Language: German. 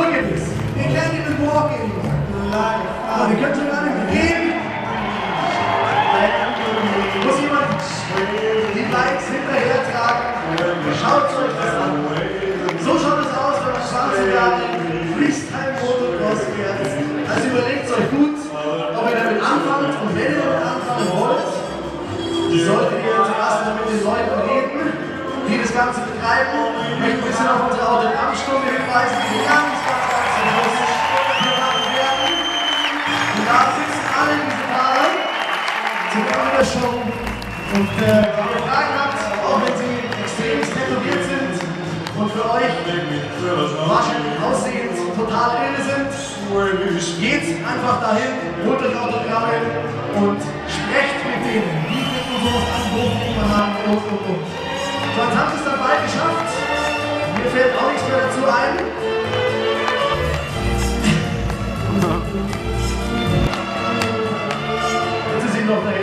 Look at this. You can't even walk anymore. Aber wir können schon gar nicht mehr gehen. Muss jemand die Likes hinterher tragen? Schaut euch das an. So schaut es aus, wenn man 20 Jahre Freestyle-Motocross fährt. Also überlegt euch gut, ob ihr damit anfangt. Und wenn ihr damit anfangen wollt, solltet ihr zuerst mal mit den Leuten reden, die das Ganze betreiben. Ich möchte ein bisschen auf unsere Autogrammstunde hinweisen, die ganz zum Schluss gemacht werden. Und da sitzen alle diese Paare zum Ende der Show. Und wenn ihr Fragen habt, auch wenn sie extrem tätowiert sind und für euch wahrscheinlich aussehend total irre sind, geht einfach dahin, holt euch Autogramme und sprecht mit denen. Wie wird man sowas angeboten, wie man haben und. So, jetzt haben sie es dann bald geschafft. Mir fällt auch nichts mehr dazu ein. Jetzt ist sie noch daher.